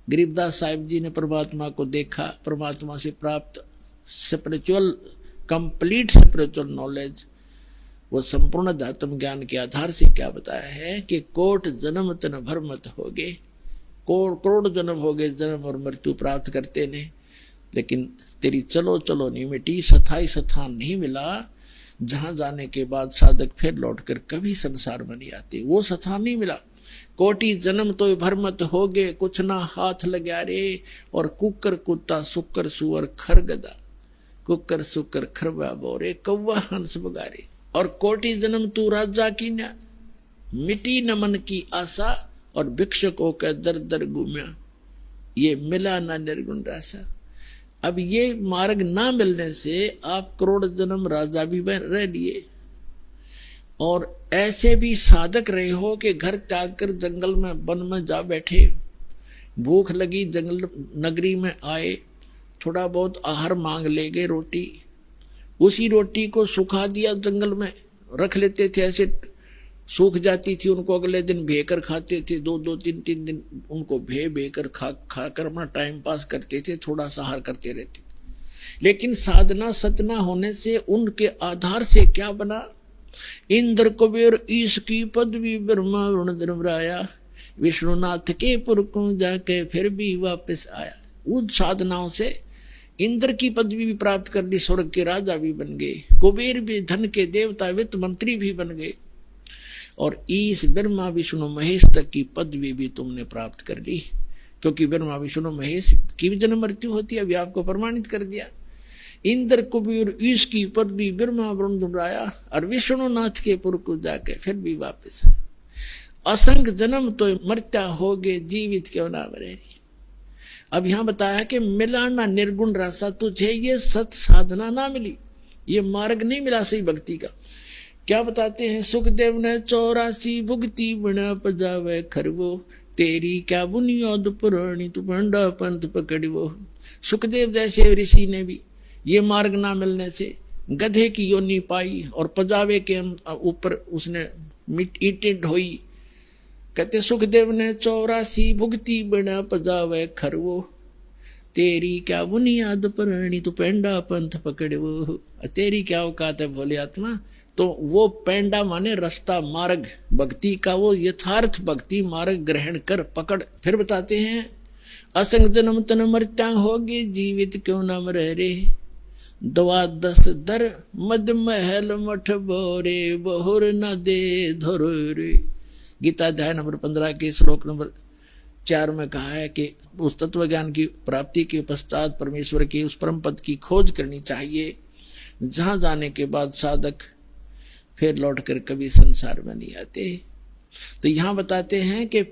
गरीबदास साहिब जी ने परमात्मा को देखा, परमात्मा से प्राप्त स्पिरिचुअल, कंप्लीट स्पिरिचुअल नॉलेज, वो संपूर्ण अध्यात्म ज्ञान के आधार से क्या बताया है कि कोट जन्म तन भर मत होगे, करोड़ जन्म हो गए, जन्म और मृत्यु प्राप्त करते ने, लेकिन तेरी चलो चलो नहीं मिटी, स्थाई स्थान नहीं मिला, जहां जाने के बाद साधक फिर लौटकर कभी संसार में नहीं आते, वो स्थान नहीं मिला। कोटि जन्म तो भर मत होगे, कुछ ना हाथ लगा रे, और कुकर कुत्ता सुकर सुअर खरगदा, कुकर सुकर खरबा बोरे कौवा हंस बगारे, और कोटि जन्म तू राजा की न मिटी न मन की आशा, और भिक्षुकों का दर दर घूमया, ये मिला ना निर्गुण रासा। अब ये मार्ग ना मिलने से आप करोड़ जन्म राजा भी रह लिए, और ऐसे भी साधक रहे हो कि घर त्याग कर जंगल में वन में जा बैठे, भूख लगी जंगल नगरी में आए, थोड़ा बहुत आहार मांग ले गए, रोटी, उसी रोटी को सुखा दिया, जंगल में रख लेते थे, ऐसे सूख जाती थी, उनको अगले दिन भेकर खाते थे, दो दो तीन तीन दिन उनको भे कर खा कर अपना टाइम पास करते थे, थोड़ा सा आहार करते रहते। लेकिन साधना सतना होने से उनके आधार से क्या बना, इंद्र कुबेर ईश की पदवी, ब्रह्मा वरुण धर्मराया, विष्णुनाथ के पुर को जाके फिर भी वापस आया। उन साधनाओं से इंद्र की पदवी भी प्राप्त कर ली, स्वर्ग के राजा भी बन गए, कुबेर भी धन के देवता, वित्त मंत्री भी बन गए, और ईश ब्रह्मा विष्णु महेश तक की पदवी भी तुमने प्राप्त कर ली, क्योंकि ब्रह्मा विष्णु महेश की भी जन्म मृत्यु होती है, अभी आपको प्रमाणित कर दिया। इंद्र कुबेर ईश की पदवी, ब्रह्मा वरुण धर्मराया, और विष्णुनाथ के पुर को जाके फिर भी वापस। असंख्य जन्म तो मरता होगे, जीवित क्यों ना मरे। अब यहां बताया कि मिला ना निर्गुण रासा, तुझे ये सत साधना ना मिली, ये मार्ग नहीं मिला सही भक्ति का। क्या बताते हैं, सुखदेव ने 84 भुगती बना पजावे खरवो, तेरी क्या बुनियाद पुरानी तू पंडा पंथ पकड़वो। सुखदेव जैसे ऋषि ने भी ये मार्ग ना मिलने से गधे की योनि पाई, और पजावे के ऊपर उसने ईंटें ढोई। कहते सुखदेव ने 84 भुगती बना पजावे खरवो, तेरी क्या बुनियाद पुरानी तू पेंडा पंथ पकड़वो। तेरी क्या औकात है भोले आत्मा, तो वो पेंडा माने रास्ता, मार्ग भक्ति का, वो यथार्थ भक्ति मार्ग ग्रहण कर पकड़। फिर बताते हैं, असंग जन्म तन मरता होगे, जीवित क्यों न मरे रे, दवा 10 दर मद महल मठ बोरे, बहुर न दे धरो रे। गीता अध्याय नंबर 15 के श्लोक नंबर 4 में कहा है कि उस तत्व ज्ञान की प्राप्ति के पश्चात परमेश्वर के उस परम पद की खोज करनी चाहिए, जहां जाने के बाद साधक फिर लौटकर कभी संसार में नहीं आते। तो यहां बताते हैं कि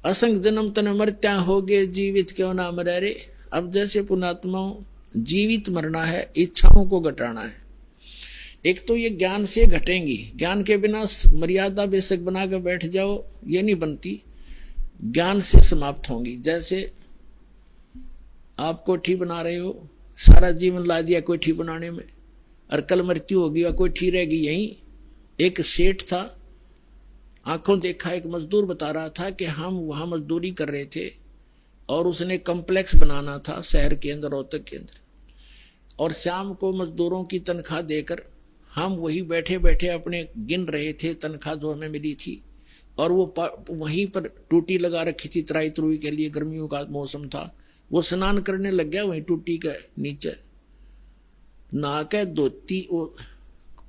असंग जन्म तन मरत्या होगे, जीवित क्यों ना मरे रे। अब जैसे पुणात्माओं जीवित मरना है, इच्छाओं को घटाना है। एक तो ये ज्ञान से घटेंगी, ज्ञान के बिना मर्यादा बेशक बनाकर बैठ जाओ, ये नहीं बनती, ज्ञान से समाप्त होंगी। जैसे आप कोठी बना रहे हो, सारा जीवन ला दिया कोठी बनाने में, और कल मृत्यु होगी और कोठी रहेगी यहीं। एक सेठ था, आंखों देखा, एक मजदूर बता रहा था कि हम वहां मजदूरी कर रहे थे, और उसने कॉम्प्लेक्स बनाना था शहर के अंदर, रोहतक के अंदर, और शाम को मजदूरों की तनख्वाह देकर हम वही बैठे बैठे अपने गिन रहे थे तनख्वाह जो हमें मिली थी, और वो वहीं पर टूटी लगा रखी थी तराई तरुई के लिए, गर्मियों का मौसम था। वो स्नान करने लग गया वहीं टूटी के नीचे, नहा के धोती, वो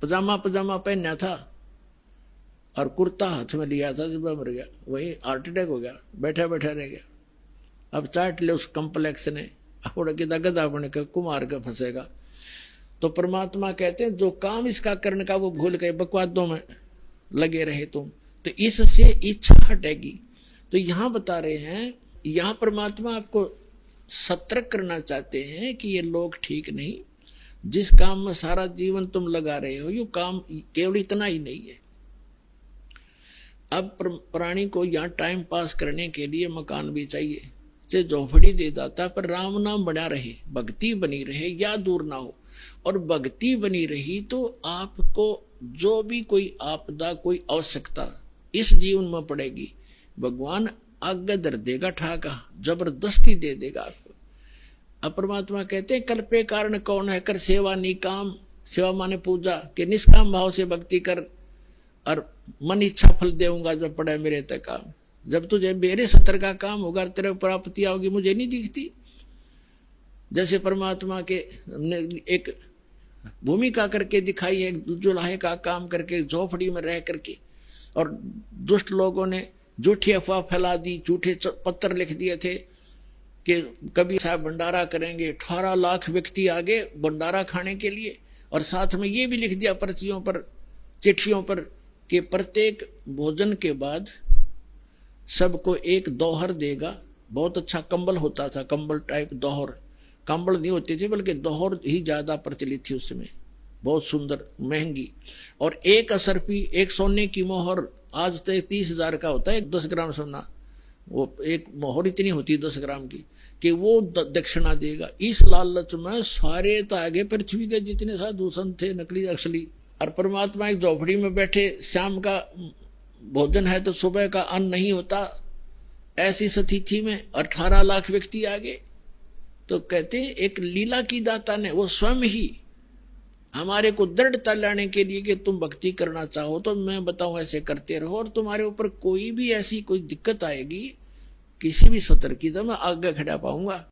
पजामा पहना था और कुर्ता हाथ में लिया था, जब मर गया, वही हार्ट अटैक हो गया, बैठा बैठा रह गया। अब चाट ले उस कम्प्लेक्स ने, उड़ के गधा बन के कुमार का फंसेगा। तो परमात्मा कहते हैं जो काम इसका करने का वो भूल गए, बकवादों में लगे रहे तुम, तो इससे इच्छा हटेगी। तो यहां बता रहे हैं, यहां परमात्मा आपको सतर्क करना चाहते हैं कि ये लोग ठीक नहीं, जिस काम में सारा जीवन तुम लगा रहे हो, ये काम केवल इतना ही नहीं है। अब प्राणी को यहाँ टाइम पास करने के लिए मकान भी चाहिए, से झोपड़ी दे जाता, पर राम नाम बना रहे, भक्ति बनी रहे, या दूर ना हो। और भक्ति बनी रही तो आपको जो भी कोई आपदा, कोई आवश्यकता इस जीवन में पड़ेगी, भगवान आगे धर देगा ठाका, जबरदस्ती दे देगा आपको। अब परमात्मा कहते हैं कल्पे कारण कौन है, कर सेवा निकाम, सेवा माने पूजा, के निष्काम भाव से भक्ति कर और मन इच्छा फल देऊंगा जब पड़े मेरे तक काम। जब तुझे मेरे सतर का काम होगा, तेरे प्राप्ति आओगी, मुझे नहीं दिखती। जैसे परमात्मा के एक भूमिका करके दिखाई है, जुलाहे का काम करके झोपड़ी में रह करके, और दुष्ट लोगों ने झूठी अफवाह फैला दी, झूठे पत्र लिख दिए थे कि कभी साहब भंडारा करेंगे, 18 लाख व्यक्ति आगे भंडारा खाने के लिए, और साथ में ये भी लिख दिया पर्चियों पर, चिट्ठियों पर कि प्रत्येक भोजन के बाद सबको एक दोहर देगा। बहुत अच्छा कंबल होता था, कंबल टाइप दोहर, कंबल नहीं होते थे बल्कि दोहर ही ज्यादा प्रचलित थी उसमें, बहुत सुंदर महंगी। और एक असरपी, एक सोने की मोहर, आज तो 30,000 का होता है 10 ग्राम सोना, वो एक मोहर इतनी होती है 10 ग्राम की, कि वो दक्षिणा देगा। इस लालच में सारे तागे पृथ्वी के जितने साधु संत थे, नकली असली, और परमात्मा एक झोपड़ी में बैठे, शाम का भोजन है तो सुबह का अन्न नहीं होता, ऐसी स्थिति में 18 लाख व्यक्ति आगे। तो कहते हैं एक लीला की दाता ने वो स्वयं ही हमारे को दृढ़ता लाने के लिए कि तुम भक्ति करना चाहो तो मैं बताऊं ऐसे करते रहो, और तुम्हारे ऊपर कोई भी ऐसी कोई दिक्कत आएगी किसी भी सतर की तो मैं आगे खड़ा पाऊंगा।